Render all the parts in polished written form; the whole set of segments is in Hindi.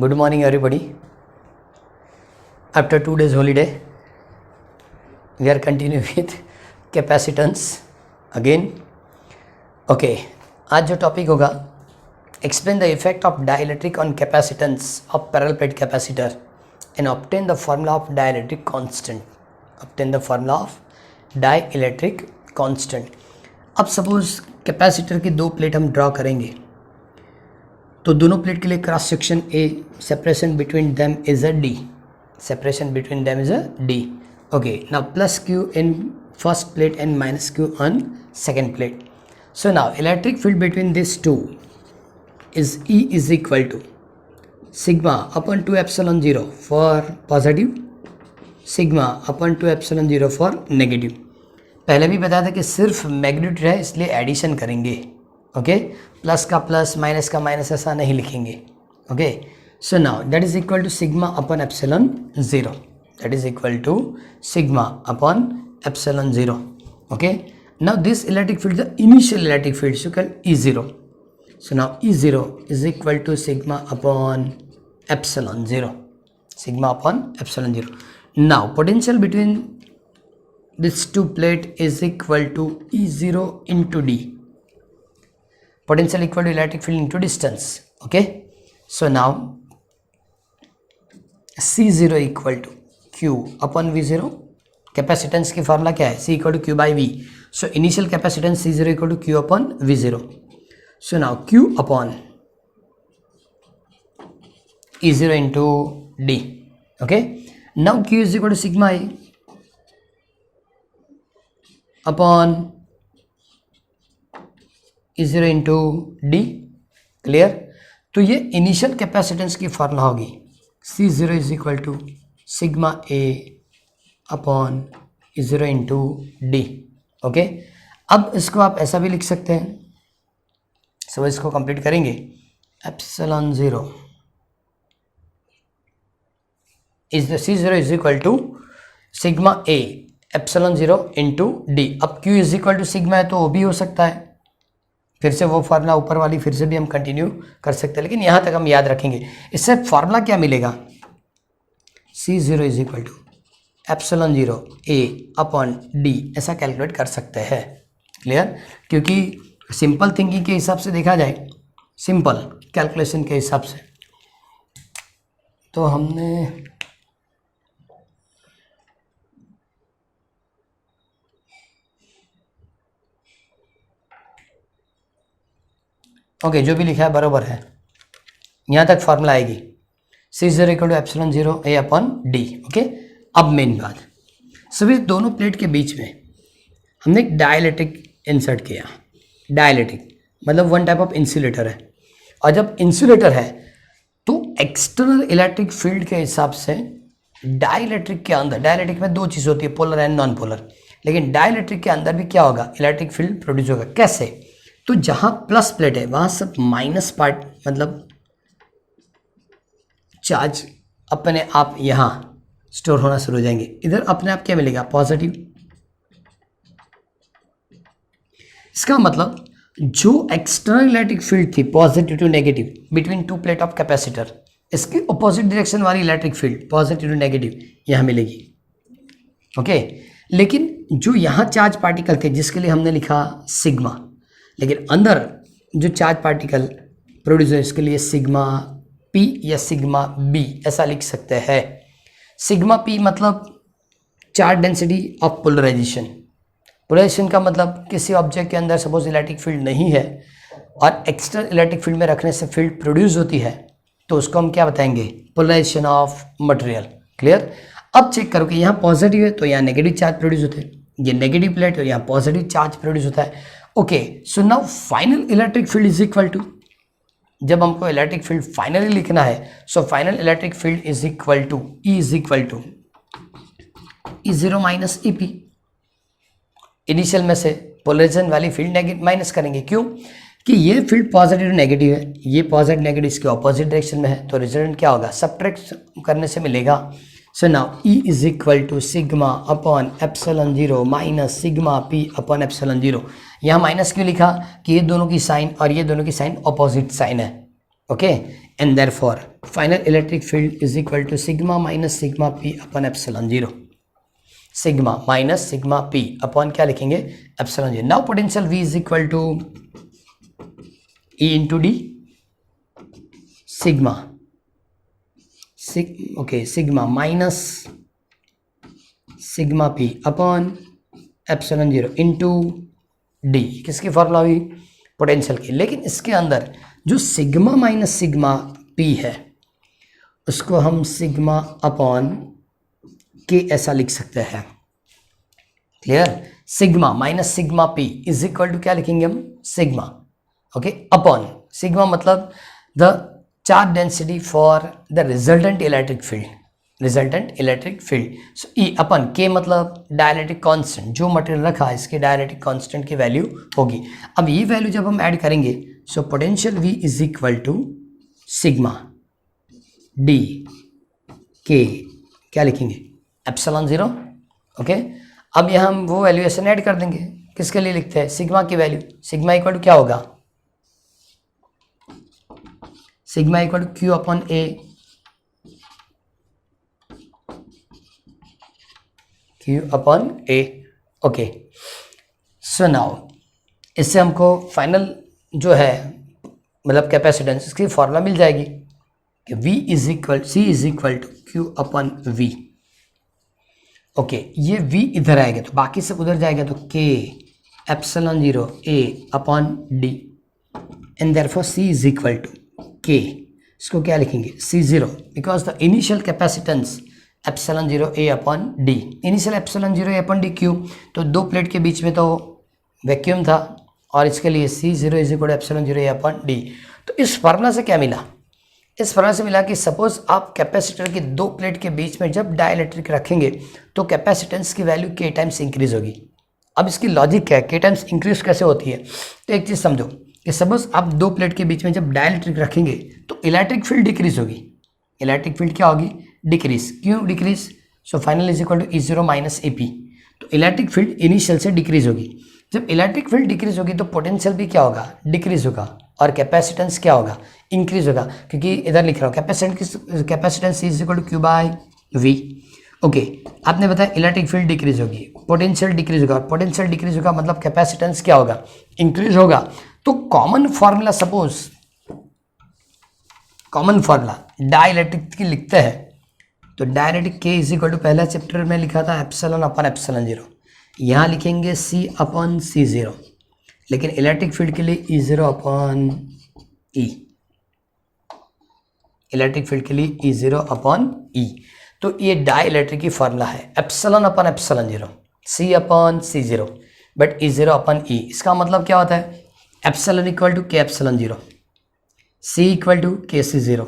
Good morning, everybody. After 2 days holiday, we are continuing with capacitance again. Okay, आज जो टॉपिक होगा, explain the effect of dielectric on capacitance of parallel plate capacitor and obtain the formula of dielectric constant. Obtain the formula of dielectric constant. अब सपोज कैपेसिटर की दो प्लेट हम ड्रॉ करेंगे, तो दोनों प्लेट के लिए cross section A, separation between them is a D. Separation between them is a D. Okay, now plus Q in first plate and minus Q on second plate. So now electric field between this two is E is equal to sigma upon 2 epsilon 0 for positive, sigma upon 2 epsilon 0 for negative. पहले भी बताया था कि सिर्फ मैग्नीट्यूड है इसलिए एडिशन करेंगे. ओके, प्लस का प्लस माइनस का माइनस ऐसा नहीं लिखेंगे. Okay, so now that is equal to sigma upon epsilon 0. That is equal to sigma upon epsilon 0. Okay, now this electric field the initial electric field so called E0. So now E0 is equal to sigma upon epsilon 0. Sigma upon epsilon 0. Now potential between these two plate is equal to E0 into D. Potential equal to electric field into distance. Okay. So now C0 equal to Q upon V0. Capacitance की फार्मूला क्या है? C equal to Q by V. So initial capacitance C0 equal to Q upon V0. So now Q upon E0 into D. Okay. Now Q is equal to sigma A upon E0 into D. Clear? तो ये इनिशियल कैपेसिटेंस की फार्मूला होगी. C0 is equal to sigma A upon E0 into D. Okay, अब इसको आप ऐसा भी लिख सकते हैं. सो इसको कंप्लीट करेंगे. Epsilon 0 is the C0 is equal to sigma A epsilon 0 into D. अब Q is equal to sigma है तो वो भी हो सकता है. फिर से वो फार्मूला ऊपर वाली फिर से भी हम कंटिन्यू कर सकते हैं, लेकिन यहाँ तक हम याद रखेंगे. इससे फार्मूला क्या मिलेगा? C0 is equal to epsilon 0 A upon D ऐसा कैलकुलेट कर सकते हैं. क्लियर? क्योंकि सिंपल थिंकिंग के हिसाब से देखा जाए, सिंपल कैलकुलेशन के हिसाब से, तो हमने ओके जो भी लिखा है बराबर है. यहाँ तक फार्मूला आएगी. C0 equal to epsilon 0 A upon D. Okay, अब मेन बात, सभी दोनों प्लेट के बीच में हमने एक डाइलेक्ट्रिक इंसर्ट किया. डाइलेक्ट्रिक मतलब वन टाइप ऑफ इंसुलेटर है. और जब इंसुलेटर है तो एक्सटर्नल इलेक्ट्रिक फील्ड के हिसाब से डाइलेक्ट्रिक के अंदर, डाइलेक्ट्रिक में दो चीज़ होती है, पोलर एंड नॉन पोलर, लेकिन डाइलेक्ट्रिक के अंदर भी क्या होगा? इलेक्ट्रिक फील्ड प्रोड्यूस होगा. कैसे? तो जहाँ प्लस प्लेट है वहाँ सब माइनस पार्ट मतलब चार्ज अपने आप यहाँ स्टोर होना शुरू हो जाएंगे. इधर अपने आप क्या मिलेगा? पॉजिटिव. इसका मतलब जो एक्सटर्नल इलेक्ट्रिक फील्ड थी positive to negative between two plate of capacitor, इसकी अपोजिट डायरेक्शन वाली electric field positive to negative यहाँ मिलेगी. ओके, लेकिन जो यहाँ चार्ज पार्टिकल थे जिसके लिए हमने लिखा सिग्मा, लेकिन अंदर जो चार्ज पार्टिकल प्रोड्यूस है इसके लिए सिग्मा पी या सिग्मा बी ऐसा लिख सकते हैं. सिग्मा पी मतलब charge density of polarisation. Polarisation का मतलब किसी ऑब्जेक्ट के अंदर सपोज इलेक्ट्रिक फील्ड नहीं है और एक्सटर्नल इलेक्ट्रिक फील्ड में रखने से फील्ड प्रोड्यूस होती है, तो उसको हम क्या बताएंगे? Polarisation of material. क्लियर? अब चेक करो कि यहाँ पॉजिटिव है तो यहाँ नेगेटिव चार्ज प्रोड्यूस होते हैं, ये नेगेटिव प्लेट है यहाँ पॉजिटिव चार्ज प्रोड्यूस होता है. Okay, so now final electric field is equal to, जब हमको इलेक्ट्रिक फील्ड फाइनली लिखना है, so final electric field is equal to E is equal to E0 minus EP. Initial में से पोलराइजेशन वाली फील्ड माइनस करेंगे. क्यों? कि ये फील्ड पॉजिटिव नेगेटिव है, ये पॉजिटिव नेगेटिव इसके ऑपोजिट डायरेक्शन में है, तो रिजल्ट क्या होगा? सब्ट्रैक्ट करने से मिलेगा. So now E is equal to sigma upon epsilon 0 minus sigma P upon epsilon 0. यहाँ माइनस क्यों लिखा? कि ये दोनों की साइन और ये दोनों की साइन ऑपोजिट साइन है. Okay, and therefore final electric field is equal to sigma minus sigma P upon epsilon zero, sigma minus sigma P upon क्या लिखेंगे, epsilon zero. Now potential V is equal to E into D, sigma sigma minus sigma P upon epsilon zero into D. किसकी फॉर्मूला हुई, पोटेंशियल की. लेकिन इसके अंदर जो सिग्मा माइनस सिग्मा पी है उसको हम सिग्मा अपॉन के ऐसा लिख सकते हैं. Clear, sigma minus sigma P is equal to क्या लिखेंगे हम, सिग्मा, ओके, अपॉन सिग्मा मतलब the charge density for the resultant electric field, resultant electric field. So E upon के मतलब डायलेक्ट्रिक कांस्टेंट, जो मटेरियल रखा है इसके डायलेक्ट्रिक कांस्टेंट की वैल्यू होगी. अब ये वैल्यू जब हम ऐड करेंगे so potential V is equal to sigma D के क्या लिखेंगे, एप्सिलॉन जीरो. ओके, अब यहाँ हम वो वैल्यूएशन ऐड कर देंगे. किसके लिए लिखते हैं, सिग्मा की वैल्यू. सिग्मा इक्वल टू क्या होगा, sigma equal to Q upon A, Q upon A. Okay, so now इससे हमको फाइनल जो है मतलब कैपेसिटेंस इसकी फॉर्मूला मिल जाएगी कि V is equal C is equal to Q upon V. Okay, ये V इधर आएगा तो बाकी सब उधर जाएगा तो K epsilon zero A upon D and therefore C is equal to K. इसको क्या लिखेंगे, C0 because the initial capacitance epsilon zero A upon D. Initial epsilon zero A upon D क्यों, तो दो प्लेट के बीच में तो वैक्यूम था और इसके लिए C0 is equal to epsilon zero A upon D. तो इस फार्मूला से क्या मिला, इस फार्मूला से मिला कि सपोज आप कैपेसिटर की दो प्लेट के बीच में जब डाइलेक्ट्रिक रखेंगे तो कैपेसिटेंस की वैल्यू K टाइम्स इंक्रीज होगी. अब इसकी लॉजिक क्या है, K टाइम्स इंक्रीज कैसे होती है, तो एक चीज़ समझो कि सपोज आप दो प्लेट के बीच में जब डाइलेक्ट्रिक रखेंगे तो इलेक्ट्रिक फील्ड डिक्रीज होगी. इलेक्ट्रिक फील्ड क्या होगी, डिक्रीज. क्यों decrease, so final is equal to E0 minus AP. तो इलेक्ट्रिक फील्ड इनिशियल से डिक्रीज होगी. जब इलेक्ट्रिक फील्ड डिक्रीज होगी तो पोटेंशियल भी क्या होगा, डिक्रीज होगा, और कैपेसिटेंस क्या होगा, इंक्रीज होगा. क्योंकि इधर लिख रहा हूँ capacitance is equal to Q by V. Okay, आपने बताया इलेक्ट्रिक फील्ड डिक्रीज होगी, पोटेंशियल डिक्रीज होगा, पोटेंशियल डिक्रीज होगा मतलब कैपेसिटेंस क्या होगा, इंक्रीज होगा. तो common formula, suppose common formula dielectric की लिखते हैं तो dielectric K is equal to पहला चैप्टर में लिखा था एप्सिलॉन अपॉन एप्सिलॉन जीरो. यहाँ लिखेंगे C अपॉन C0, लेकिन इलेक्ट्रिक फील्ड के लिए E0 upon E, electric field के लिए E0 अपॉन E. तो ये डाइलेक्ट्रिक की फॉर्मूला है, epsilon upon epsilon zero, C upon C0 but E0 upon E. इसका मतलब क्या होता है, epsilon equal to K epsilon zero, C equal to K C0,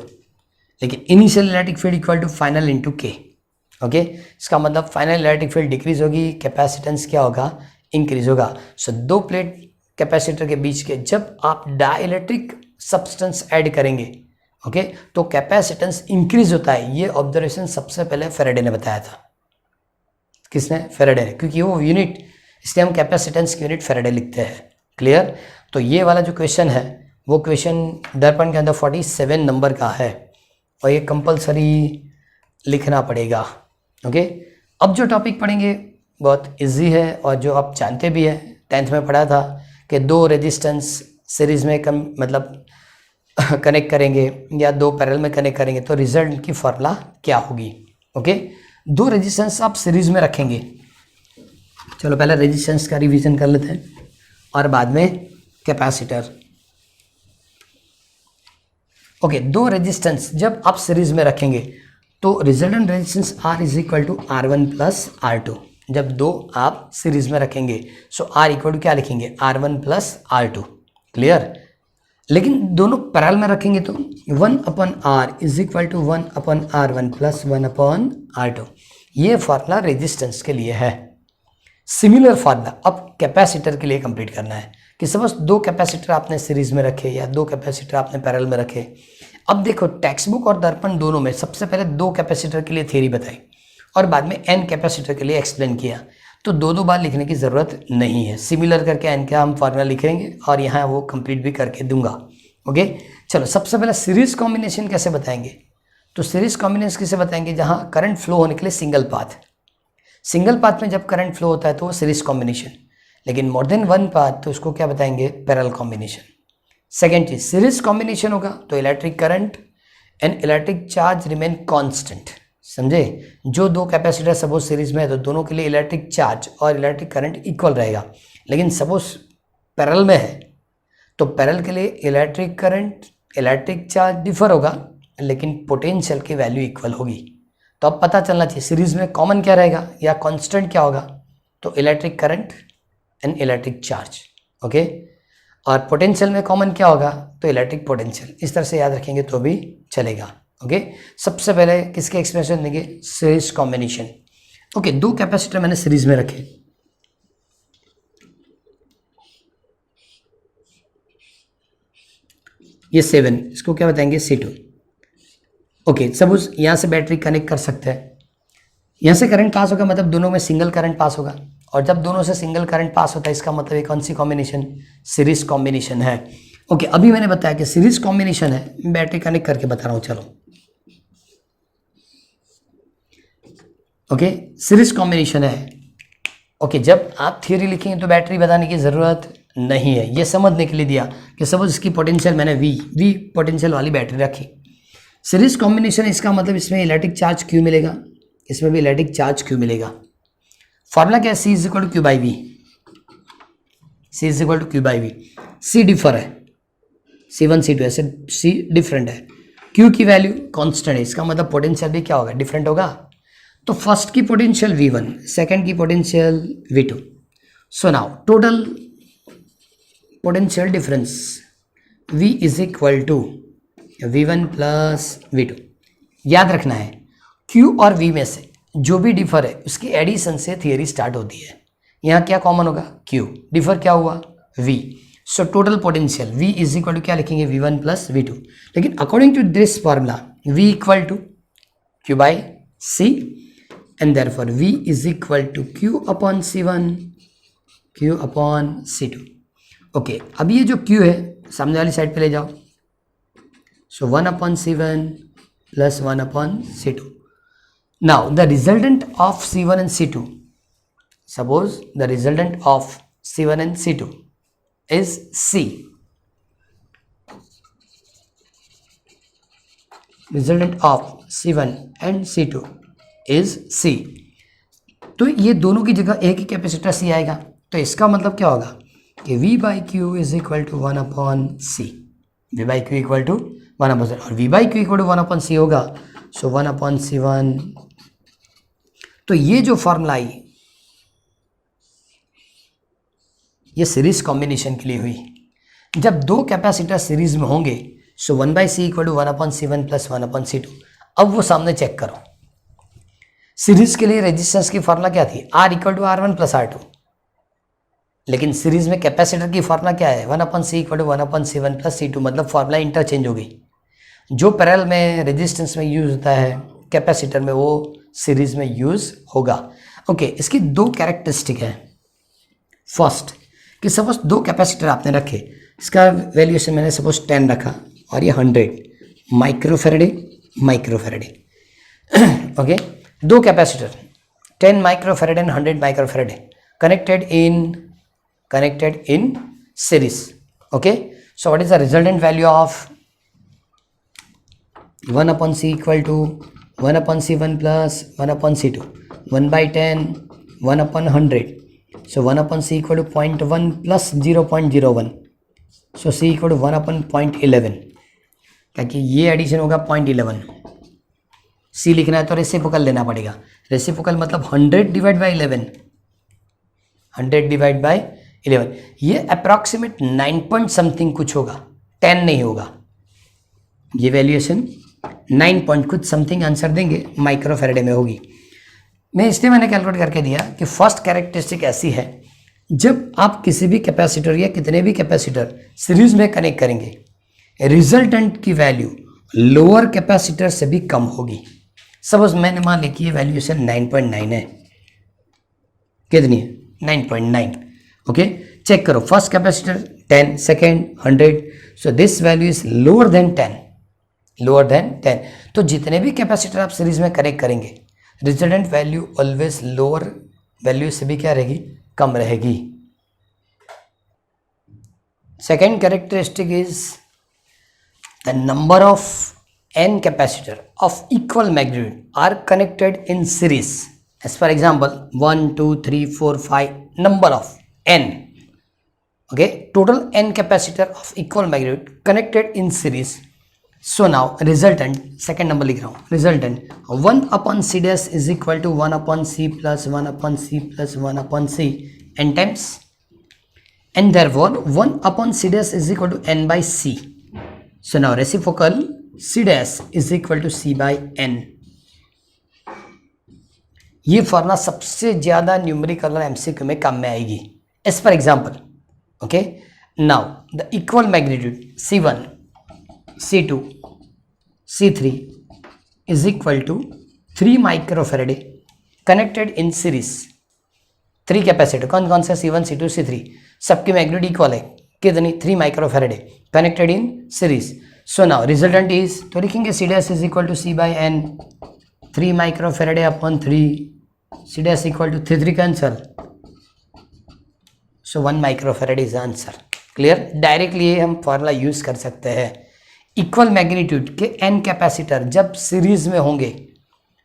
लेकिन initial electric field equal to final into K. Okay, इसका मतलब फाइनल इलेक्ट्रिक फील्ड डिक्रीज होगी, कैपेसिटेंस क्या होगा, इंक्रीज होगा. सो दो प्लेट कैपेसिटर के बीच के जब आप डाइलेक्ट्रिक सब्सटेंस ऐड करेंगे, ओके, तो कैपेसिटेंस इंक्रीज होता है. ये ऑब्जर्वेशन सबसे पहले फेराडे ने बताया था. किसने, फेराडे ने, क्योंकि वो यूनिट, इसलिए हम कैपेसिटेंस की यूनिट फेराडे लिखते हैं. क्लियर. तो ये वाला जो क्वेश्चन है वो क्वेश्चन दर्पण के अंदर 47 नंबर का है और ये कंपलसरी लिखना पड़ेगा. ओके, अब जो टॉपिक पढ़ेंगे बहुत इजी है और जो आप जानते भी हैं, 10th में पढ़ा था कि दो रेजिस्टेंस सीरीज में मतलब कनेक्ट करेंगे या दो पैरेलल में कनेक्ट करेंगे तो रिजल्ट की फॉर्मूला क्या होगी. ओके, दो रेजिस्टेंस आप सीरीज में रखेंगे. चलो पहले रेजिस्टेंस का रिवीजन कर लेते हैं और बाद में कैपेसिटर. ओके, दो रेजिस्टेंस जब आप सीरीज में रखेंगे तो resultant resistance R is equal to R1 plus R2. जब दो आप सीरीज में रखेंगे सो R इक्वल टू क्या लिखेंगे, R1 प्लस R2. क्लियर. लेकिन दोनों पैरेलल में रखेंगे तो 1 upon R is equal to 1 upon R1 plus 1 upon R2. ये फार्मूला रेजिस्टेंस के लिए है. सिमिलर फार्मूला अब कैपेसिटर के लिए कंप्लीट करना है कि सपोज दो कैपेसिटर आपने सीरीज में रखे या दो कैपेसिटर आपने पैरेलल में रखे. अब देखो टेक्स्ट बुक और दर्पण दोनों में सबसे पहले दो कैपेसिटर के लिए थ्योरी बताई और बाद में n कैपेसिटर के लिए एक्सप्लेन किया. तो दो बार लिखने की ज़रूरत नहीं है. सिमिलर करके n का हम फार्मूला लिखेंगे और यहाँ वो कंप्लीट भी करके दूंगा. ओके चलो, सबसे पहले सीरीज कॉम्बिनेशन कैसे बताएंगे? तो सीरीज कॉम्बिनेशन कैसे बताएंगे? जहाँ करंट फ्लो होने के लिए सिंगल पाथ में जब करंट फ्लो होता है तो वो सीरीज कॉम्बिनेशन, लेकिन मोर देन वन पाथ तो उसको क्या बताएंगे? Parallel combination. सेकेंड चीज, सीरीज कॉम्बिनेशन होगा तो electric current and electric charge remain constant. समझे? जो दो कैपेसिटर सपोज सीरीज में है तो दोनों के लिए इलेक्ट्रिक चार्ज और इलेक्ट्रिक करंट इक्वल रहेगा, लेकिन सपोज पैरेलल में है तो पैरेलल के लिए electric current electric charge differ होगा, लेकिन पोटेंशियल की वैल्यू इक्वल होगी। तो अब पता चलना चाहिए सीरीज में कॉमन क्या रहेगा या कांस्टेंट क्या होगा? तो electric current and electric charge. Okay, और पोटेंशियल में कॉमन क्या होगा? तो इलेक्ट्रिक पोटेंशियल। इस तरह से याद रखेंगे तो भी चलेगा। ओके, सबसे पहले किसके एक्सप्रेशन देंगे? Series combination. ओके, दो कैपेसिटर मैंने सीरीज में रखे, ये 7, इसको क्या बताएंगे? C2। ओके, सपोज यहाँ से बैटरी कनेक्ट कर सकते हैं, यहाँ से करंट पास होगा, मतलब दोनों में सिंगल करंट पास होगा, और जब दोनों से सिंगल करंट पास होता है इसका मतलब ये कौन सी कॉम्बिनेशन? सीरीज कॉम्बिनेशन है। ओके, अभी मैंने बताया कि सीरीज कॉम्बिनेशन है, बैटरी कनेक्ट करके बता रहा हूँ। चलो, ओके, सीरीज कॉम्बिनेशन है। ओके, जब आप थियरी लिखेंगे तो बैटरी बताने की ज़रूरत नहीं है, ये समझने के लिए दिया कि सपोज इसकी पोटेंशियल मैंने वी पोटेंशियल वाली बैटरी रखी। सीरीज कॉम्बिनेशन इसका मतलब इसमें इलेक्ट्रिक चार्ज क्यू मिलेगा, इसमें भी इलेक्ट्रिक चार्ज क्यू मिलेगा। फॉर्मूला क्या है? C is equal to Q by V. C is equal to Q by V. C differ है, C1 C2 ऐसे C डिफरेंट है, Q की वैल्यू कांस्टेंट है, इसका मतलब पोटेंशियल भी क्या होगा? डिफरेंट होगा। तो फर्स्ट की पोटेंशियल V1, सेकंड की potential V2। So now total potential difference V is equal to V1 plus V2। याद रखना है Q और V में से जो भी डिफर है उसकी एडिशन से थियरी स्टार्ट होती है। यहाँ क्या कॉमन होगा? Q। डिफर क्या हुआ? V। So total potential V is equal to क्या लिखेंगे? V1 plus V2। लेकिन according to this formula V equal to Q by C and therefore V is equal to Q upon C1 Q upon C2। ओके, अब ये जो Q है सामने वाली साइड पे ले जाओ, सो 1 upon C1 plus 1 upon C2। Now the resultant of C1 and C2, suppose the resultant of C1 and C2 is C. Resultant of C1 and C2 is C. तो ये दोनों की जगह एक ही कैपेसिटर C आएगा, तो इसका मतलब क्या होगा कि V by Q is equal to 1 upon C। V by Q equal to 1 upon C, और V by Q equal to 1 upon C होगा, सो 1 अपॉन C1। तो ये जो फॉर्मूला आई ये सीरीज कॉम्बिनेशन के लिए हुई। जब दो कैपेसिटर सीरीज में होंगे so 1 by C equal to 1 upon C1 plus 1 upon C2। अब वो सामने चेक करो, सीरीज के लिए रेजिस्टेंस की फॉर्मूला क्या थी? R equal to R1 plus R2। लेकिन सीरीज में कैपेसिटर की फॉर्मूला क्या है? 1 upon C equal to 1 upon C1 plus C2। मतलब फॉर्मूला इंटरचेंज हो गई। जो पैरेलल में रेजिस्टेंस में यूज होता है कैपेसिटर में वो सीरीज में यूज होगा। ओके, इसकी दो कैरेक्टरिस्टिक है। फर्स्ट कि सपोज दो कैपेसिटर आपने रखे, इसका वैल्यूएशन मैंने सपोज 10 रखा और ये 100 माइक्रोफेरेडे। ओके, दो capacitor 10 माइक्रोफेरेडे and 100 माइक्रोफेरेडे connected in series. Okay, so what is the resultant value of 1 upon C equal to 1 upon C1 plus 1 upon C2? 1 by 10, 1 upon 100. So 1 upon C equal to 0.1 plus 0.01. So C equal to 1 upon 0.11, क्योंकि ये एडिशन होगा 0.11। C लिखना है तो रेसिप्रोकल लेना पड़ेगा। रेसिप्रोकल मतलब 100 डिवाइड बाई 11, 100 डिवाइड बाई 11। ये अप्रॉक्सीमेट 9 पॉइंट समथिंग कुछ होगा, 10 नहीं होगा। ये वैल्यूएशन 9 पॉइंट कुछ समथिंग आंसर देंगे, माइक्रोफेरेडे में होगी। मैंने कैलकुलेट करके दिया कि फर्स्ट कैरेक्टरिस्टिक ऐसी है, जब आप किसी भी कैपेसिटर या कितने भी कैपेसिटर सीरीज में कनेक्ट करेंगे, रिजल्टेंट की वैल्यू लोअर कैपेसिटर से भी कम होगी। सपोज मैंने मान लिया कि ये वैल्यूएशन 9.9 है। कितनी है? 9.9। ओके, चेक करो, first capacitor 10, second 100, so this value is lower than 10, lower than 10। तो जितने भी कैपेसिटर आप सीरीज में कनेक्ट करेंगे resultant value always lower value से भी क्या रहेगी, कम रहेगी। Second characteristic is the number of n capacitor of equal magnitude are connected in series. As for example 1 2 3 4 5 number of n, okay, total n capacitor of equal magnitude connected in series. So now resultant, second number लिख रहा हूँ, resultant 1 upon c dash is equal to 1 upon c plus 1 upon c plus 1 upon c n times, and therefore 1 upon c dash is equal to n by c. So now reciprocal c dash is equal to c by n. ये फॉर्मूला सबसे ज्यादा न्यूमेरिकल और एमसीक्यू में काम में आएगी। As for example, okay, now the equal magnitude c1 c2 c3 is equal to 3 microfarad connected in series. 3 capacitor कौन कौन से, c1 c2 c3, सबकी मैग्नीट्यूड इक्वल है, कितनी, 3 microfarad connected in series. So now resultant is, तो लिखेंगे c dash is equal to c by n, 3 microfarad upon 3, c dash equal to 3 cancel, so 1 microfarad is answer. Clear, directly ये हम फॉर्मूला यूज कर सकते हैं। इक्वल मैग्नीट्यूड के n कैपेसिटर जब सीरीज में होंगे,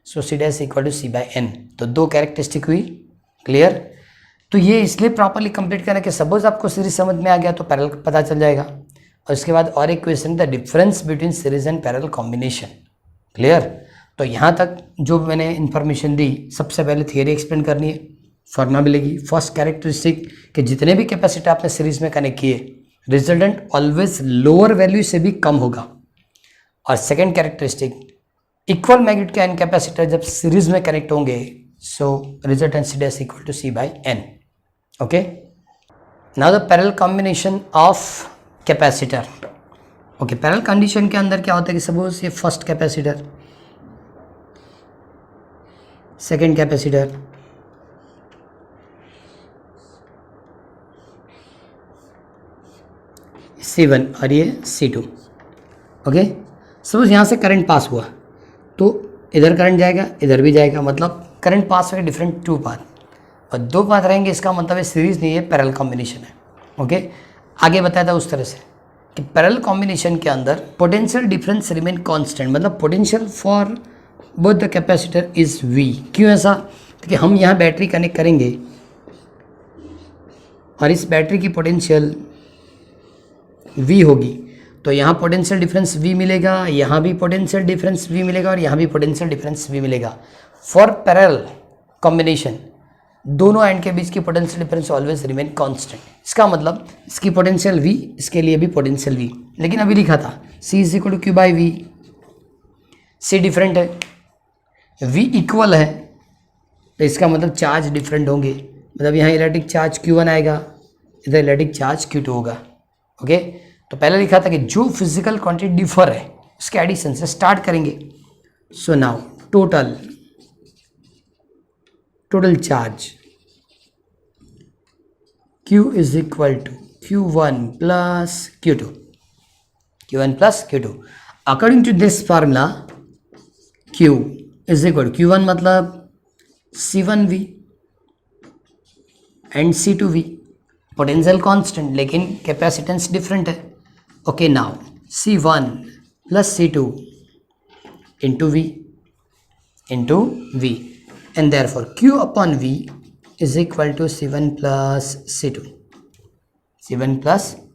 so c dash equal to c by n, तो 2 कैरेक्टरिस्टिक हुई। क्लियर, तो ये इसलिए प्रॉपर्ली कंप्लीट करें कि सपोज आपको सीरीज समझ में आ गया तो पैरेलल पता चल जाएगा। और उसके बाद और एक question, the difference between series and parallel combination. Clear, तो यहाँ तक जो मैंने इन्फॉर्मेशन दी, सबसे पहले थियरी एक्सप्लेन करनी है, फॉर्मूला मिलेगी। फर्स्ट कैरेक्टरिस्टिक कि जितने भी कैपेसिटर आपने सीरीज में कनेक्ट किए रिजल्टेंट ऑलवेज लोअर वैल्यू से भी कम होगा। और सेकेंड कैरेक्टरिस्टिक, इक्वल मैग्नीट्यूड के n कैपेसिटर जब सीरीज में कनेक्ट होंगे, so resultant c dash equal to c by n। Okay, now the parallel combination of capacitor. Okay, parallel condition के अंदर क्या होता है कि सपोज ये first capacitor, second capacitor, C1 और ये C2। ओके, सपोज यहाँ से करंट पास हुआ तो इधर करंट जाएगा, इधर भी जाएगा, मतलब करंट पास होगा डिफरेंट 2 पाथ, और 2 पाथ रहेंगे, इसका मतलब है सीरीज नहीं है, पैरेलल कॉम्बिनेशन है। ओके, आगे बताया था उस तरह से कि पैरेलल कॉम्बिनेशन के अंदर पोटेंशियल डिफरेंस रिमेन कांस्टेंट, मतलब potential for both the capacitor is V। क्यों ऐसा, क्योंकि हम यहाँ बैटरी कनेक्ट करेंगे और इस बैटरी की पोटेंशियल V होगी, तो यहाँ पोटेंशियल डिफरेंस V मिलेगा, यहाँ भी पोटेंशियल डिफरेंस V मिलेगा, और यहाँ भी पोटेंशियल डिफरेंस V मिलेगा। फॉर पैरेलल कॉम्बिनेशन दोनों एंड के बीच की potential difference always remain constant. इसका मतलब इसकी पोटेंशियल V, इसके लिए भी पोटेंशियल V, लेकिन अभी लिखा था C is equal to Q by V, C different है, V इक्वल है, तो इसका मतलब चार्ज डिफरेंट होंगे, मतलब यहाँ इलेक्ट्रिक चार्ज Q1 आएगा, इधर इलेक्ट्रिक चार्ज Q2 होगा। ओके, तो पहले लिखा था कि जो फिजिकल क्वांटिटी डिफर है उसके एडिशन से स्टार्ट करेंगे। So now total charge Q is equal to Q1 plus Q2, Q1 plus Q2। According to this formula Q is equal to Q1 मतलब C1V and C2V, potential constant लेकिन कैपेसिटेंस डिफरेंट है। Okay, now C1 plus C2 into V and therefore Q upon V is equal to C1 plus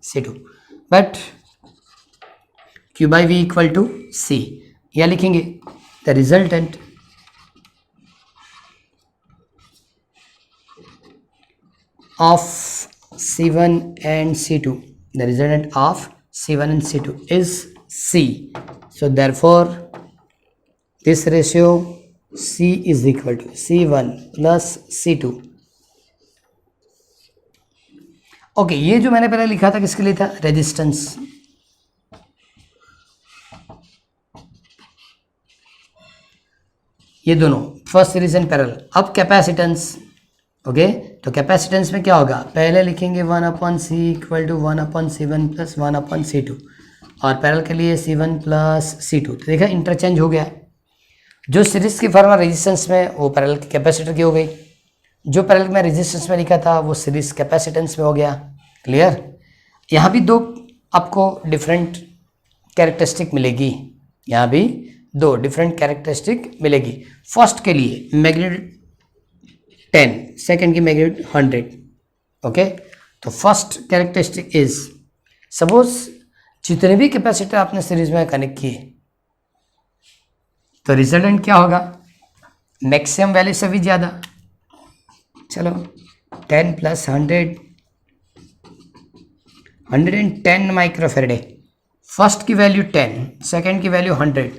C2, but Q by V equal to C, या लिखेंगे the resultant of C1 and C2, the resultant of C1 and C2 is C. So therefore this ratio C is equal to C1 plus C2। Okay, ये जो मैंने पहले लिखा था किसके लिए था, रेजिस्टेंस। ये दोनों फर्स्ट सीरीज एंड पैरेलल। अब कैपेसिटेंस, ओके तो कैपेसिटेंस में क्या होगा, पहले लिखेंगे 1/c equal to 1/c1 plus 1/c2 और पैरेलल के लिए c1 प्लस c2। तो देखा इंटरचेंज हो गया, जो सीरीज की फॉर्मूला रेजिस्टेंस में वो पैरेलल की कैपेसिटर की हो गई, जो पैरेलल में रेजिस्टेंस में लिखा था वो सीरीज कैपेसिटेंस में हो गया। क्लियर। यहाँ भी दो आपको डिफरेंट कैरेक्टरिस्टिक मिलेगी, यहाँ भी दो डिफरेंट कैरेक्टरिस्टिक मिलेगी। फर्स्ट के लिए मैग्नीट्यूड 10, सेकेंड की मैग्नीट्यूड 100। ओके तो फर्स्ट कैरेक्टरिस्टिक इज सपोज जितने भी कैपेसिटर आपने सीरीज में कनेक्ट किए तो रिजल्टेंट क्या होगा, मैक्सिमम वैल्यू से भी ज़्यादा। चलो 10 प्लस 100 110 माइक्रोफेरेडे, फर्स्ट की वैल्यू 10, सेकेंड की वैल्यू 100।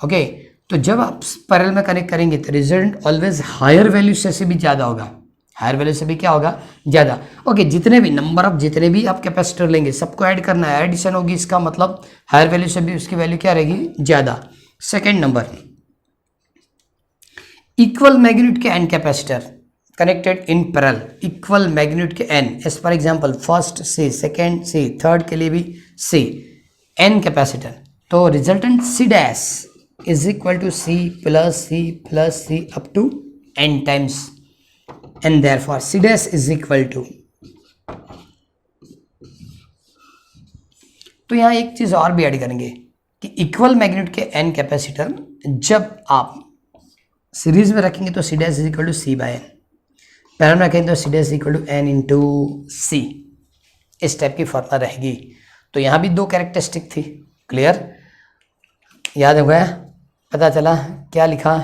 ओके तो जब आप पैरेलल में कनेक्ट करेंगे तो रिजल्ट ऑलवेज हायर वैल्यू से भी ज़्यादा होगा, हायर वैल्यू से भी क्या होगा, ज़्यादा। ओके जितने भी नंबर ऑफ जितने भी आप कैपेसिटर लेंगे सबको ऐड करना है, एडिशन होगी, इसका मतलब हायर वैल्यू से भी उसकी वैल्यू क्या रहेगी, ज़्यादा। सेकेंड नंबर, इक्वल मैग्नीट्यूड के n capacitor connected in parallel, equal magnitude के n, as for example first C, second C, third के लिए भी सी, एन कैपेसिटर, तो resultant C dash is equal to C plus C up to n times, and therefore C dash is equal to. तो यहाँ एक चीज और भी ऐड करेंगे कि इक्वल मैग्नीट्यूड के एन कैपेसिटर जब आप सीरीज में रखेंगे तो C dash is equal to C by n, parallel में रखेंगे तो C dash equal to n into C, इस टाइप की फॉर्मूला रहेगी। तो यहाँ भी दो कैरेक्टरिस्टिक थी। क्लियर, याद हो गया, पता चला क्या लिखा।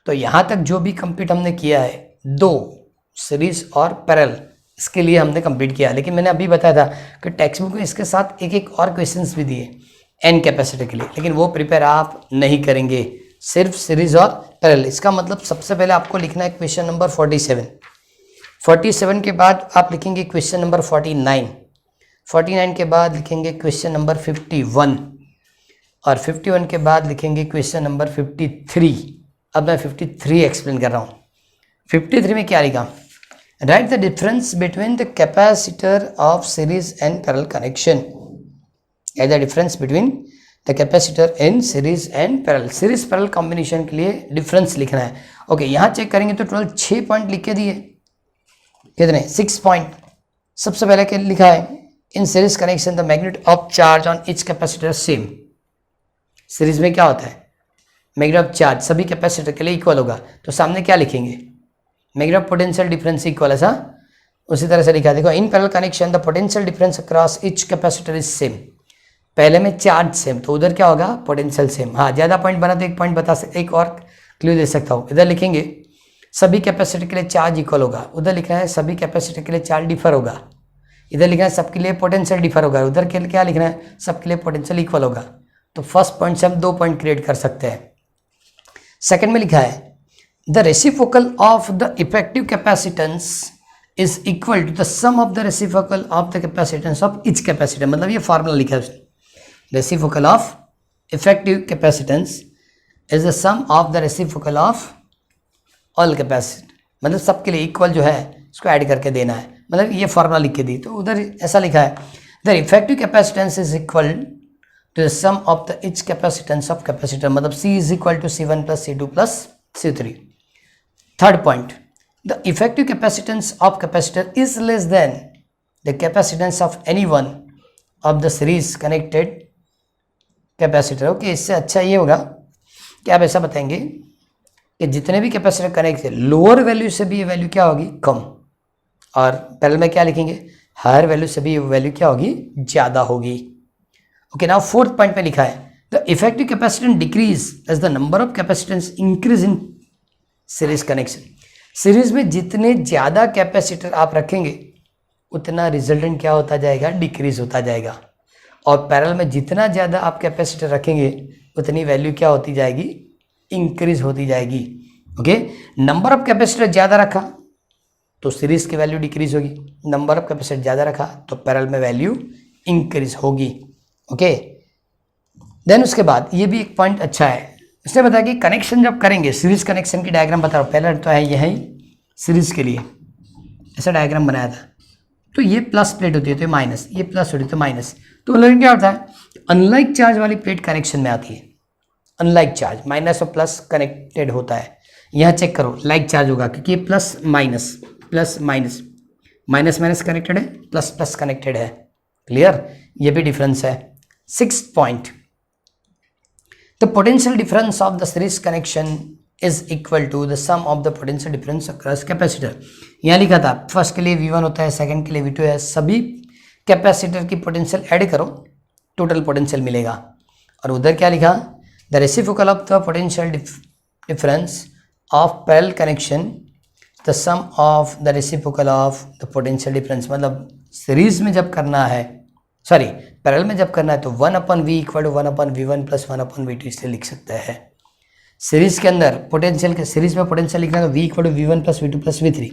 तो यहाँ तक जो भी कंप्लीट हमने किया है, दो सीरीज और पैरेलल, इसके लिए हमने कंप्लीट किया। लेकिन मैंने अभी बताया था कि टेक्स्ट बुक में इसके साथ एक एक और क्वेश्चंस भी दिए एन कैपेसिटर के लिए, लेकिन वो प्रिपेयर आप नहीं करेंगे, सिर्फ सीरीज और पैरेलल। इसका मतलब सबसे पहले आपको लिखना है क्वेश्चन नंबर 47 के बाद आप लिखेंगे क्वेश्चन नंबर 49 के बाद लिखेंगे क्वेश्चन नंबर 51 और 51 के बाद लिखेंगे क्वेश्चन नंबर 53। अब मैं 53 एक्सप्लेन कर रहा हूँ। 53 में क्या लिखा, write the difference between the capacitor of series and parallel connection, as the difference between the capacitor in series and parallel, series parallel combination के लिए डिफरेंस लिखना है। ओके यहाँ चेक करेंगे तो टोटल 6 पॉइंट लिख के दिए, कितने, 6 पॉइंट। सबसे पहले क्या लिखा है, इन series connection the magnitude of charge on each capacitor same. Series में क्या होता है, मैग्नीट्यूड ऑफ चार्ज सभी कैपेसिटर के लिए इक्वल होगा, तो सामने क्या लिखेंगे, magnitude of potential difference equal, ऐसा उसी तरह से लिखा। देखो in parallel connection the potential difference across each capacitor is same, पहले में चार्ज सेम तो उधर क्या होगा, पोटेंशियल सेम। हाँ ज़्यादा पॉइंट बना तो एक पॉइंट बता सकते, एक और क्लू दे सकता हूँ। इधर लिखेंगे सभी कैपेसिटर के लिए चार्ज इक्वल होगा, उधर लिखना है सभी कैपेसिटर के लिए चार्ज डिफर होगा, इधर लिखना है सबके लिए पोटेंशियल डिफर होगा, उधर के लिए क्या लिखना है, सबके लिए पोटेंशियल इक्वल होगा। तो फर्स्ट पॉइंट से हम 2 पॉइंट क्रिएट कर सकते हैं। सेकेंड में लिखा है the reciprocal of the effective capacitance is equal to the sum of the reciprocal of the capacitance of each capacitor, मतलब ये फार्मूला लिखा है उसने, reciprocal of effective capacitance is the sum of the reciprocal of all capacitor, मतलब सबके लिए इक्वल जो है इसको ऐड करके देना है, मतलब ये फॉर्मूला लिख के दी। तो उधर ऐसा लिखा है the effective capacitance is equal to the sum of the each capacitance of capacitor, मतलब C is equal to C1 plus C2 plus C3। Third point, the effective capacitance of capacitor is less than the capacitance of any one of the series connected capacitor. Okay इससे अच्छा ये होगा कि आप ऐसा बताएंगे कि जितने भी कैपेसिटर कनेक्ट है लोअर वैल्यू से भी ये वैल्यू क्या होगी, कम, और पैरेलल में क्या लिखेंगे, हायर वैल्यू से भी ये वैल्यू क्या होगी, ज़्यादा होगी। ओके नाउ फोर्थ पॉइंट में लिखा है the effective capacitance decrease as the number of capacitance increase in series connection. Series में जितने ज़्यादा कैपेसिटर आप रखेंगे उतना रिजल्टेंट क्या होता जाएगा, डिक्रीज होता जाएगा, और पैरेलल में जितना ज़्यादा आप कैपेसिटर रखेंगे उतनी वैल्यू क्या होती जाएगी, इंक्रीज होती जाएगी। ओके नंबर ऑफ कैपेसिटर ज़्यादा रखा तो सीरीज की वैल्यू डिक्रीज होगी, नंबर ऑफ कैपेसिटर ज़्यादा रखा तो पैरेलल में वैल्यू इंक्रीज होगी। ओके देन उसके बाद ये भी एक पॉइंट अच्छा है, इसने बताया कि कनेक्शन जब करेंगे, सीरीज कनेक्शन की डायग्राम बता रहा हूँ, पहले तो है यही सीरीज के लिए, ऐसा डायग्राम बनाया था, तो ये प्लस प्लेट होती है तो ये माइनस, ये प्लस होती है तो माइनस। तो लेकिन क्या होता है, अनलाइक चार्ज वाली प्लेट कनेक्शन में आती है, अनलाइक चार्ज माइनस और प्लस कनेक्टेड होता है। यहाँ चेक करो, लाइक चार्ज होगा क्योंकि ये plus minus minus minus connected है, प्लस प्लस कनेक्टेड है। क्लियर, ये भी डिफरेंस है। 6th point, the potential difference of the series connection is equal to the sum of the potential difference across capacitor. यहाँ लिखा था फर्स्ट के लिए V1 होता है, सेकंड के लिए V2 है, सभी कैपेसिटर की पोटेंशियल ऐड करो, टोटल पोटेंशियल मिलेगा। और उधर क्या लिखा, the reciprocal of the potential difference of parallel connection the sum of the reciprocal of the potential difference. मतलब सीरीज में जब करना है, सॉरी पैरेलल में जब करना है तो 1/V equal to 1/V1 plus 1/V2 इसलिए लिख सकते हैं। सीरीज के अंदर पोटेंशियल के, सीरीज में पोटेंशियल लिखना है तो V equal to V1 plus V2 plus V3।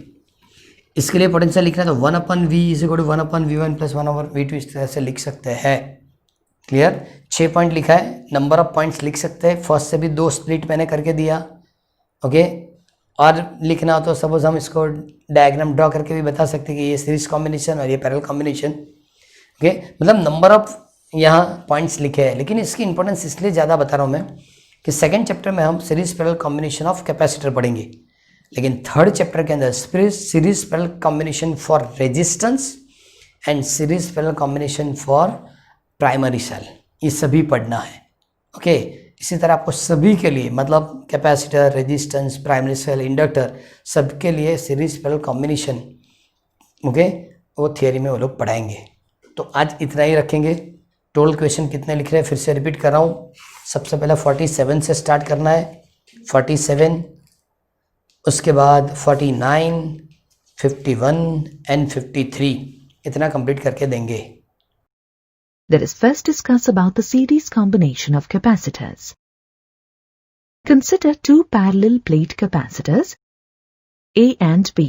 इसके लिए पोटेंशियल लिखना है तो 1/V is equal to 1/V1 plus 1/V2 इस तरह से लिख सकते हैं। क्लियर, 6 पॉइंट लिखा है, नंबर ऑफ पॉइंट्स लिख सकते हैं। फर्स्ट से भी 2 स्प्लिट मैंने करके दिया। ओके, और लिखना हो तो सपोज हम इसको डायग्राम ड्रॉ करके भी बता सकते हैं कि ये सीरीज कॉम्बिनेशन और ये पैरेलल कॉम्बिनेशन। ओके, मतलब नंबर ऑफ यहाँ पॉइंट्स लिखे हैं, लेकिन इसकी इंपॉर्टेंस इसलिए ज़्यादा बता रहा हूँ मैं कि सेकंड चैप्टर में हम series parallel combination of capacitor पढ़ेंगे, लेकिन थर्ड चैप्टर के अंदर series parallel combination for resistance and series parallel combination for primary cell, ये सभी पढ़ना है। ओके, इसी तरह आपको सभी के लिए मतलब capacitor, resistance, primary cell, inductor, सबके लिए सीरीज पैरेलल कॉम्बिनेशन, ओके, वो थियरी में वो लोग पढ़ाएंगे। तो आज इतना ही रखेंगे। टोटल क्वेश्चन कितने लिख रहे हैं फिर से रिपीट कर रहा हूँ। सबसे पहले 47 से स्टार्ट करना है, 47, उसके बाद 49, 51 एंड 53, इतना कंप्लीट करके देंगे। Let us first discuss about the series combination of capacitors. Consider two parallel plate capacitors, A and B.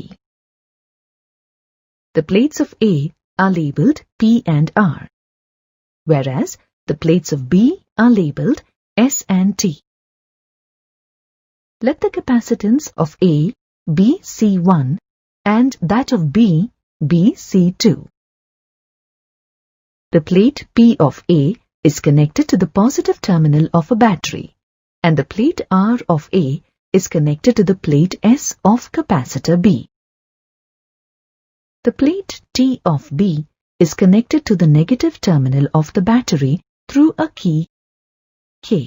The plates of A are labeled P and R, whereas the plates of B are labeled S and T. Let the capacitance of A be C1 and that of B be C2. The plate P of A is connected to the positive terminal of a battery, and the plate R of A is connected to the plate S of capacitor B. The plate T of B is connected to the negative terminal of the battery through a key K.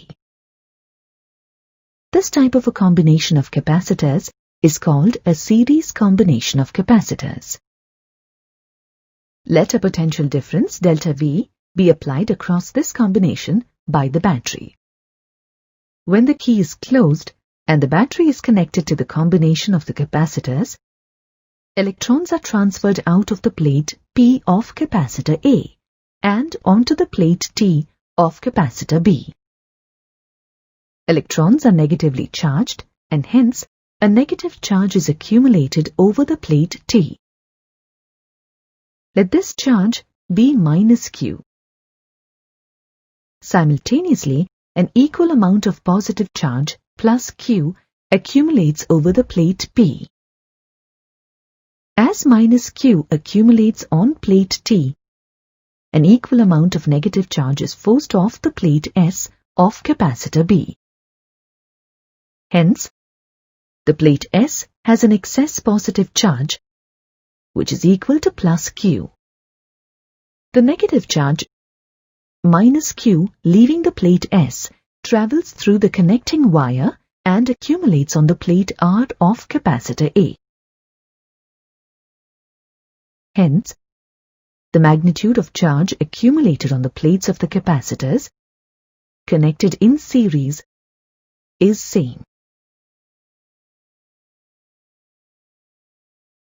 This type of a combination of capacitors is called a series combination of capacitors. Let a potential difference delta V be applied across this combination by the battery. When the key is closed and the battery is connected to the combination of the capacitors, electrons are transferred out of the plate P of capacitor A and onto the plate T of capacitor B. Electrons are negatively charged and hence a negative charge is accumulated over the plate T. Let this charge be minus Q. Simultaneously, an equal amount of positive charge plus Q accumulates over the plate P. As minus Q accumulates on plate T, an equal amount of negative charge is forced off the plate S of capacitor B. Hence, the plate S has an excess positive charge, which is equal to plus Q. The negative charge minus Q leaving the plate S travels through the connecting wire and accumulates on the plate R of capacitor A. Hence, the magnitude of charge accumulated on the plates of the capacitors connected in series is same.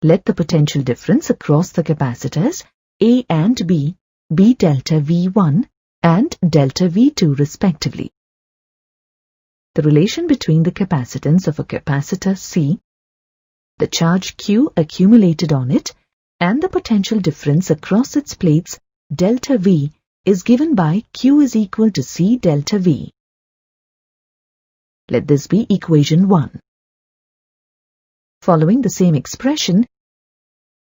Let the potential difference across the capacitors A and B be delta V1 and delta V2 respectively. The relation between the capacitance of a capacitor C, the charge Q accumulated on it, and the potential difference across its plates delta V is given by Q is equal to C delta V. Let this be equation 1. Following the same expression,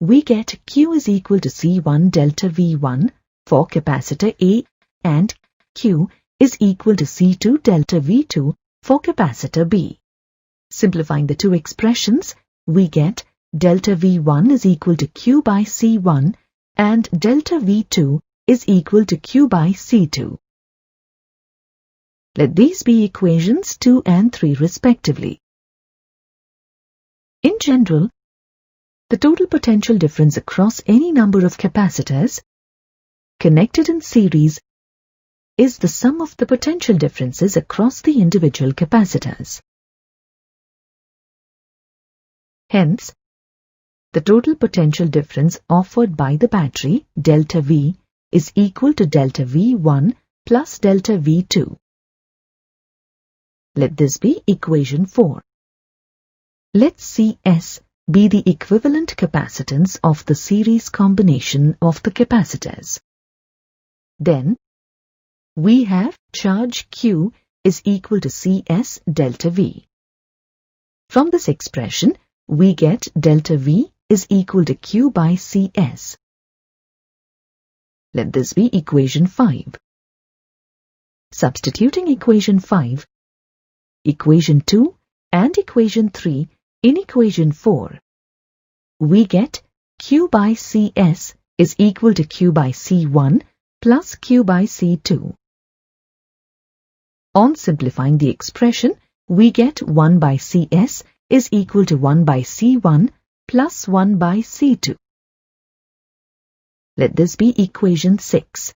we get Q is equal to C1 delta V1 for capacitor A and Q is equal to C2 delta V2 for capacitor B. Simplifying the two expressions, we get delta V1 is equal to Q by C1 and delta V2 is equal to Q by C2. Let these be equations 2 and 3 respectively. In general, the total potential difference across any number of capacitors connected in series is the sum of the potential differences across the individual capacitors. Hence, the total potential difference offered by the battery, delta V, is equal to delta V1 plus delta V2. Let this be equation 4. Let Cs be the equivalent capacitance of the series combination of the capacitors. Then, we have charge Q is equal to Cs delta V. From this expression, we get delta V is equal to Q by Cs. Let this be equation 5. Substituting equation 5, equation 2 and equation 3 in equation 4, we get Q by Cs is equal to Q by C1 plus Q by C2. On simplifying the expression, we get 1 by Cs is equal to 1 by C1 plus 1 by C2. Let this be equation 6.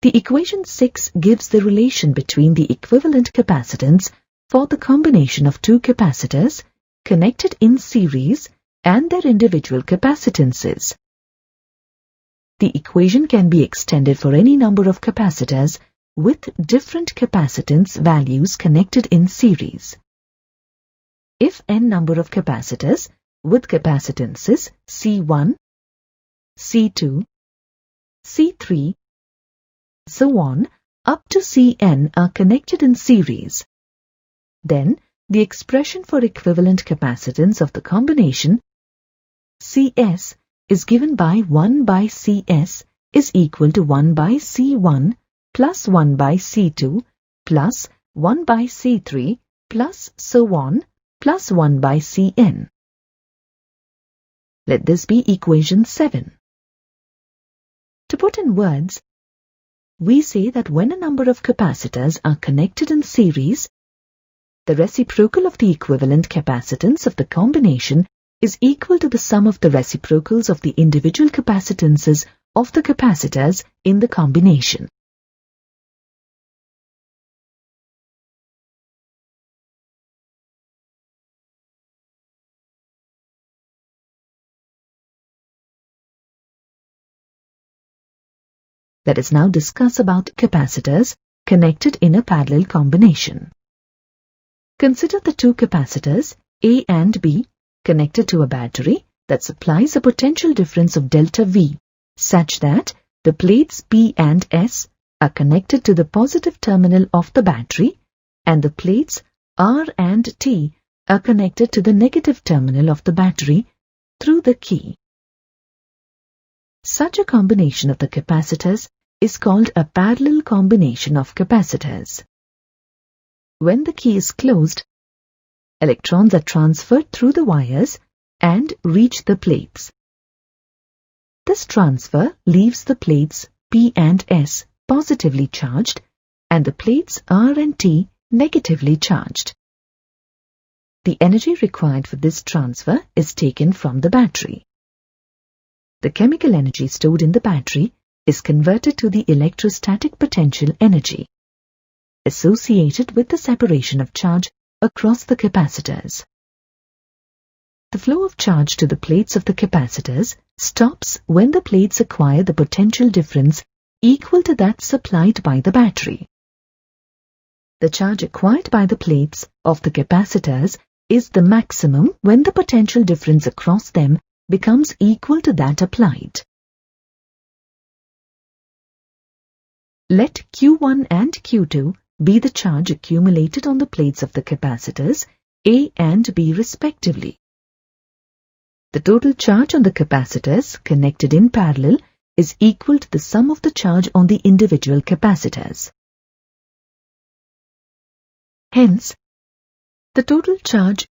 The equation 6 gives the relation between the equivalent capacitance for the combination of two capacitors connected in series and their individual capacitances. The equation can be extended for any number of capacitors with different capacitance values connected in series. If n number of capacitors with capacitances C1, C2, C3, so on, up to Cn are connected in series, then the expression for equivalent capacitance of the combination Cs is given by 1 by Cs is equal to 1 by C1 plus 1 by C2 plus 1 by C3 plus so on plus 1 by Cn. Let this be equation 7. To put in words, we say that when a number of capacitors are connected in series, the reciprocal of the equivalent capacitance of the combination is equal to the sum of the reciprocals of the individual capacitances of the capacitors in the combination. Let us now discuss about capacitors connected in a parallel combination. Consider the two capacitors A and B connected to a battery that supplies a potential difference of delta V such that the plates B and S are connected to the positive terminal of the battery and the plates R and T are connected to the negative terminal of the battery through the key. Such a combination of the capacitors is called a parallel combination of capacitors. When the key is closed, electrons are transferred through the wires and reach the plates. This transfer leaves the plates P and S positively charged and the plates R and T negatively charged. The energy required for this transfer is taken from the battery. The chemical energy stored in the battery is converted to the electrostatic potential energy associated with the separation of charge across the capacitors. The flow of charge to the plates of the capacitors stops when the plates acquire the potential difference equal to that supplied by the battery. The charge acquired by the plates of the capacitors is the maximum when the potential difference across them becomes equal to that applied. Let Q1 and Q2 be the charge accumulated on the plates of the capacitors A and B respectively. the total charge on the capacitors connected in parallel is equal to the sum of the charge on the individual capacitors. Hence, the total charge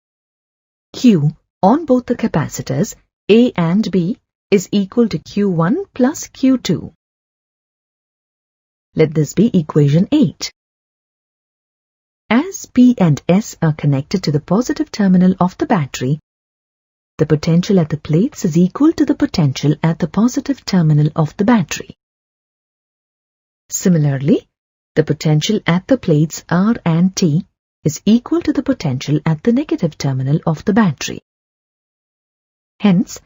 Q on both the capacitors A and B is equal to Q1 plus Q2. Let this be equation 8. As P and S are connected to the positive terminal of the battery, the potential at the plates is equal to the potential at the positive terminal of the battery. Similarly, the potential at the plates R and T is equal to the potential at the negative terminal of the battery. Hence,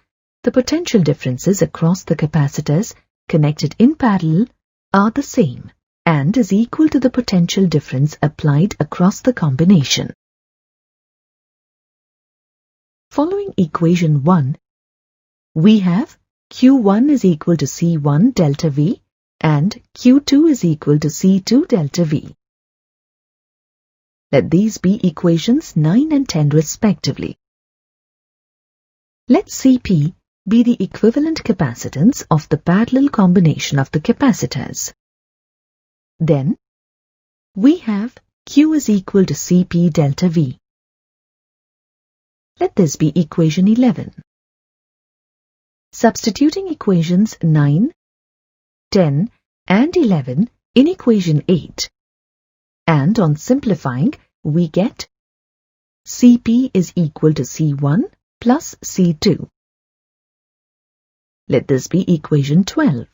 the potential differences across the capacitors connected in parallel are the same and is equal to the potential difference applied across the combination. Following equation 1, we have Q1 is equal to C1 delta V and Q2 is equal to C2 delta V. Let these be equations 9 and 10 respectively. Let Cp be the equivalent capacitance of the parallel combination of the capacitors. Then, we have Q is equal to Cp delta V. Let this be equation 11. Substituting equations 9, 10 and 11 in equation 8. And on simplifying, we get Cp is equal to C1 plus C2. Let this be equation 12.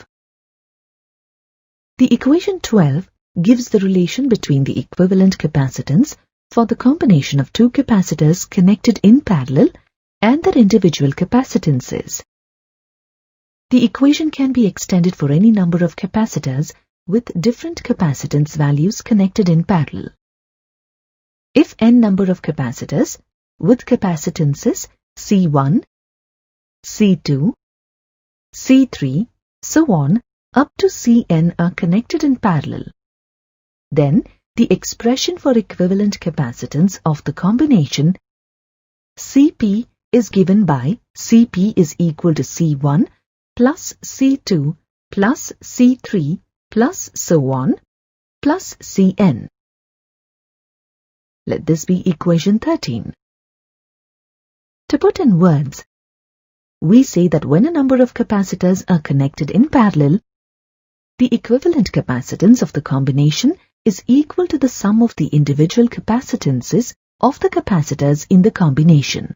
The equation 12 gives the relation between the equivalent capacitance for the combination of two capacitors connected in parallel and their individual capacitances. The equation can be extended for any number of capacitors with different capacitance values connected in parallel. If n number of capacitors with capacitances C1, C2, C3, so on, up to Cn are connected in parallel, then the expression for equivalent capacitance of the combination Cp is given by Cp is equal to C1 plus C2 plus C3 plus so on plus Cn. Let this be equation 13. To put in words, we say that when a number of capacitors are connected in parallel, the equivalent capacitance of the combination is equal to the sum of the individual capacitances of the capacitors in the combination.